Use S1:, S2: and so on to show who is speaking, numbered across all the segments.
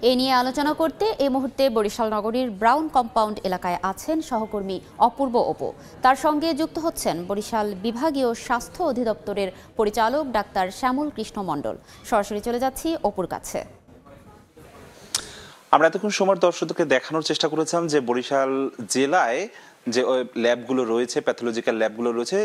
S1: এ নিয়ে আলোচনা করতে এই মুহূর্তে বরিশাল নগরীর ব্রাউন কম্পাউন্ড এলাকায় আছেন সহকর্মী অপূর্ব অপু। তার সঙ্গে যুক্ত হচ্ছেন বরিশাল বিভাগীয় স্বাস্থ্য অধিদপ্তরের পরিচালক ডাক্তার শ্যামল কৃষ্ণ মণ্ডল। সরাসরি চলে যাচ্ছি অপুর কাছে।
S2: আমরা এতক্ষণ সময় দর্শকদেরকে দেখানোর চেষ্টা করেছিলাম যে বরিশাল জেলায় যে ল্যাবগুলো রয়েছে, প্যাথোলজিক্যাল ল্যাবগুলো রয়েছে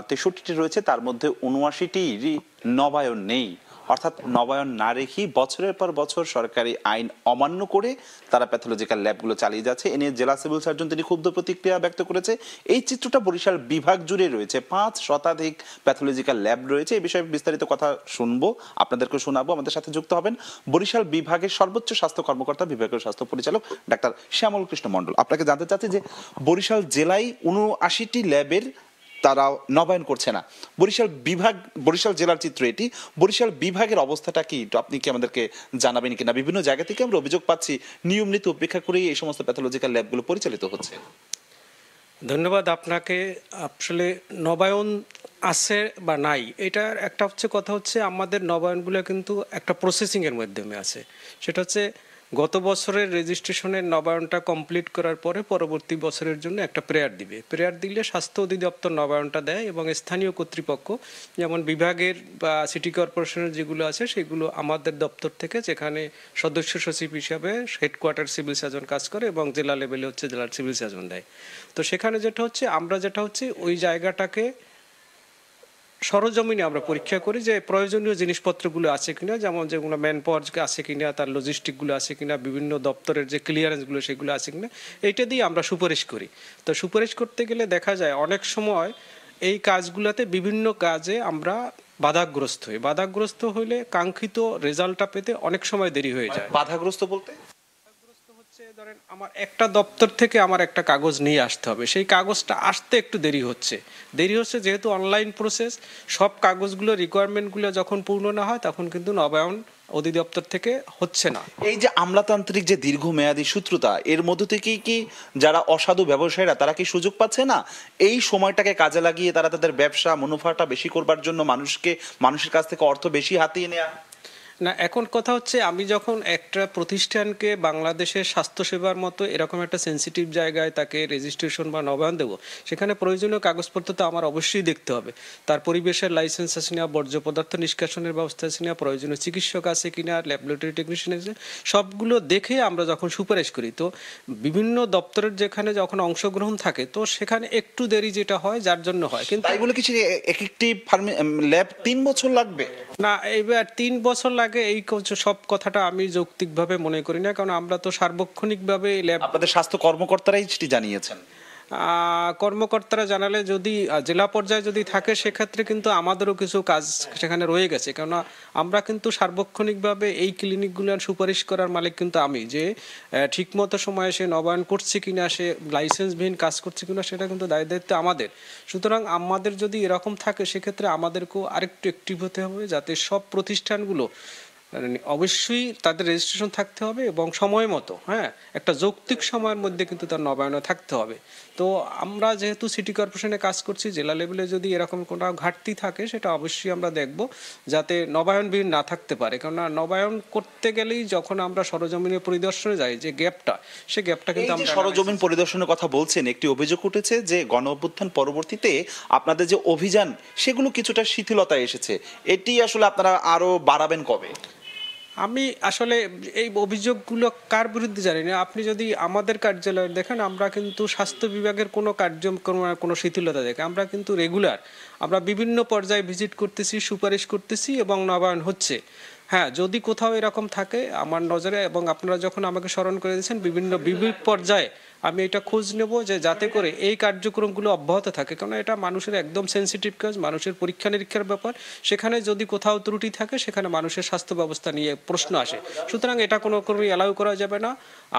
S2: ১৬৩টি রয়েছে, তার মধ্যে ৭৯টিরই নবায়ন নেই। অর্থাৎ নবায়ন না রেখেই বছরের পর বছর সরকারি আইন অমান্য করে তারা প্যাথোলজিক্যাল ল্যাবগুলো চালিয়ে যাচ্ছে। এ নিয়ে জেলা সিভিল সার্জন তিনি ক্ষুব্ধ প্রতিক্রিয়া ব্যক্ত করেছে। এই চিত্রটা বরিশাল বিভাগ জুড়ে রয়েছে, ৫ শতাধিক প্যাথোলজিক্যাল ল্যাব রয়েছে। এই বিষয়ে বিস্তারিত কথা শুনবো, আপনাদেরকে শোনাবো। আমাদের সাথে যুক্ত হবেন বরিশাল বিভাগের সর্বোচ্চ স্বাস্থ্য কর্মকর্তা, বিভাগীয় স্বাস্থ্য পরিচালক ডাক্তার শ্যামল কৃষ্ণ মণ্ডল। আপনাকে জানতে চাচ্ছি যে বরিশাল জেলায় ৭৯টি ল্যাবের তারা নবায়ন করছে না। বরিশাল জেলার চিত্র এটি। বরিশাল বিভাগের অবস্থাটা কি আপনি কি আমাদেরকে জানাবেন কিনা? বিভিন্ন জায়গা থেকে আমরা অভিযোগ পাচ্ছি নিয়ম নীতি উপেক্ষা করেই এই সমস্ত প্যাথোলজিক্যাল ল্যাবগুলো পরিচালিত হচ্ছে।
S3: ধন্যবাদ আপনাকে। আসলে নবায়ন আছে বা নাই, এটার একটা কথা হচ্ছে আমাদের নবায়নগুলো কিন্তু একটা প্রসেসিংয়ের মাধ্যমে আছে। সেটা হচ্ছে গত বছরের রেজিস্ট্রেশনের নবায়নটা কমপ্লিট করার পরে পরবর্তী বছরের জন্য একটা প্রেয়ার দিবে। প্রেয়ার দিলে স্বাস্থ্য অধিদপ্তর নবায়নটা দেয় এবং স্থানীয় কর্তৃপক্ষ যেমন বিভাগের বা সিটি কর্পোরেশনের যেগুলো আছে সেগুলো আমাদের দপ্তর থেকে, যেখানে সদস্য সচিব হিসাবে হেডকোয়ার্টার সিভিল সার্জন কাজ করে এবং জেলা লেভেলে হচ্ছে জেলার সিভিল সার্জন দেয়। তো সেখানে আমরা ওই জায়গাটাকে সরজমিনে আমরা পরীক্ষা করি যে প্রয়োজনীয় জিনিসপত্রগুলো আছে কিনা, যেমন যেগুলো ম্যান পাওয়ার আছে কিনা, তার লজিস্টিকগুলো আছে কিনা, বিভিন্ন দপ্তরের যে ক্লিয়ারেন্সগুলো সেগুলো আছে কিনা, এইটা দিয়ে আমরা সুপারিশ করি। তো সুপারিশ করতে গেলে দেখা যায় অনেক সময় এই কাজগুলোতে বিভিন্ন কাজে আমরা বাধাগ্রস্ত হইলে কাঙ্ক্ষিত রেজাল্টটা পেতে অনেক সময় দেরি হয়ে যায়।
S2: বাধাগ্রস্ত বলতে
S3: ধরেন আমার একটা দপ্তর থেকে আমার একটা কাগজ নিয়ে আসতে হবে, সেই কাগজটা আসতে একটু দেরি হচ্ছে যেহেতু অনলাইন প্রসেস, সব কাগজগুলো রিকোয়ারমেন্টগুলো যখন পূর্ণ না হয় তখন কিন্তু নবায়ন অধিদপ্তর থেকে হচ্ছে না।
S2: এই যে আমলাতান্ত্রিক যে দীর্ঘমেয়াদী সূত্রতা, এর মধ্য থেকেই কি যারা অসাধু ব্যবসায়ীরা তারা কি সুযোগ পাচ্ছে না? এই সময়টাকে কাজে লাগিয়ে তারা তাদের ব্যবসা মুনাফাটা বেশি করবার জন্য মানুষের কাছ থেকে অর্থ বেশি হাতিয়ে নেয়া?
S3: না, এখন কথা হচ্ছে আমি যখন একটা প্রতিষ্ঠানকে বাংলাদেশের স্বাস্থ্যসেবার মতো এরকম একটা সেন্সিটিভ জায়গায় তাকে রেজিস্ট্রেশন বা নবায়ন দেবো, সেখানে প্রয়োজনীয় কাগজপত্র তো আমার অবশ্যই দেখতে হবে। তার পরিবেশের লাইসেন্স আছে কিনা, বর্জ্য পদার্থ নিষ্কাশনের ব্যবস্থা আছে কিনা, প্রয়োজনীয় চিকিৎসক আছে কিনা, ল্যাবরেটরি টেকনিশিয়ান আছে, সবগুলো দেখে আমরা যখন সুপারিশ করি, তো বিভিন্ন দপ্তরের যেখানে যখন অংশগ্রহণ থাকে তো সেখানে একটু দেরি যেটা হয় যার জন্য হয়। কিন্তু
S2: তাই বলে কিছু একটি ল্যাব ৩ বছর লাগবে
S3: না, এইবার ৩ বছর লাগে এই সব কথাটা আমি যৌক্তিকভাবে মনে করি না, কারণ আমরা তো সার্বক্ষণিকভাবে ল্যাব,
S2: আপনাদের স্বাস্থ্য কর্মকর্তারাই সেটি জানিয়েছেন।
S3: কর্মকর্তারা জানালে যদি জেলা পর্যায়ে যদি থাকে সেক্ষেত্রে কিন্তু আমাদেরও কিছু কাজ সেখানে রয়ে গেছে, কেননা আমরা কিন্তু সার্বক্ষণিকভাবে এই ক্লিনিকগুলোর সুপারিশ করার মালিক কিন্তু আমি, যে ঠিকমতো সময়ে সে নবায়ন করছে কিনা, সে লাইসেন্সবিহীন কাজ করছে কিনা, সেটা কিন্তু দায়িত্ব আমাদের। সুতরাং আমাদের যদি এরকম থাকে সেক্ষেত্রে আমাদেরকেও আরেকটু অ্যাক্টিভ হতে হবে, যাতে সব প্রতিষ্ঠানগুলো অবশ্যই তাদের রেজিস্ট্রেশন থাকতে হবে এবং সময় মতো, একটা যৌক্তিক সময়ের মধ্যে কিন্তু তার নবায়ন থাকতে হবে। তো আমরা যেহেতু সিটি কর্পোরেশনে কাজ করছি, জেলা লেভেলে যদি এরকম কোনো ঘাটতি থাকে সেটা অবশ্যই আমরা দেখব, যাতে নবায়নবিহীন না থাকতে পারে। কেননা নবায়ন করতে গেলেই যখন আমরা সরজমিনে পরিদর্শনে যাই, যে গ্যাপটা, সে গ্যাপটা কিন্তু আমরা
S2: সরজমিন পরিদর্শনের কথা বলছেন। একটি অভিযোগ উঠেছে যে গণ অভ্যুত্থান পরবর্তীতে আপনাদের যে অভিযান সেগুলো কিছুটা শিথিলতা এসেছে, এটি আসলে আপনারা আরো বাড়াবেন কবে?
S3: আমি আসলে এই অভিযোগগুলো কার বিরুদ্ধে জানি না। আপনি যদি আমাদের কার্যালয়ে দেখেন, আমরা কিন্তু স্বাস্থ্য বিভাগের কোনো কার্যক্রমের কোনো শিথিলতা দেখে আমরা কিন্তু রেগুলার আমরা বিভিন্ন পর্যায়ে ভিজিট করতেছি, সুপারিশ করতেছি এবং নবায়ন হচ্ছে। যদি কোথাও এরকম থাকে আমার নজরে, এবং আপনারা যখন আমাকে স্মরণ করে দিয়েছেন বিভিন্ন পর্যায়ে, আমি এটা খোঁজ নেব যে যাতে করে এই কার্যক্রমগুলো অব্যাহত থাকে, কারণ এটা মানুষের একদম সেন্সিটিভ কাজ, মানুষের পরীক্ষা নিরীক্ষার ব্যাপার। সেখানে যদি কোথাও ত্রুটি থাকে সেখানে মানুষের স্বাস্থ্য ব্যবস্থা নিয়ে প্রশ্ন আসে, সুতরাং এটা কোনো ক্রমেই অ্যালাউ করা যাবে না।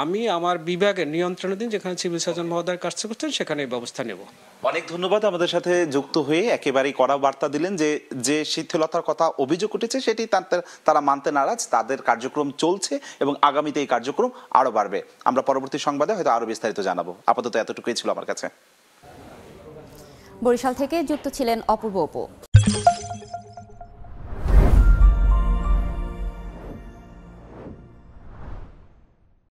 S3: আমি আমার বিভাগের নিয়ন্ত্রণাধীন যেখানে সিভিল সার্জন মহোদয়ের কাজ করছেন সেখানে এই ব্যবস্থা নেব।
S2: অনেক ধন্যবাদ আমাদের সাথে যুক্ত হয়ে একেবারেই কড়া বার্তা দিলেন যে যে শিথিলতার কথা অভিযোগ উঠেছে সেটি তারা মানতে নারাজ, তাদের কার্যক্রম চলছে এবং আগামীতে এই কার্যক্রম আরো বাড়বে। আমরা পরবর্তী সংবাদে হয়তো আরো বিস্তারিত জানাবো। আপাতত এতটুকুই ছিল আমার কাছে।
S1: বরিশাল থেকে যুক্ত ছিলেন অপূর্ব অপু।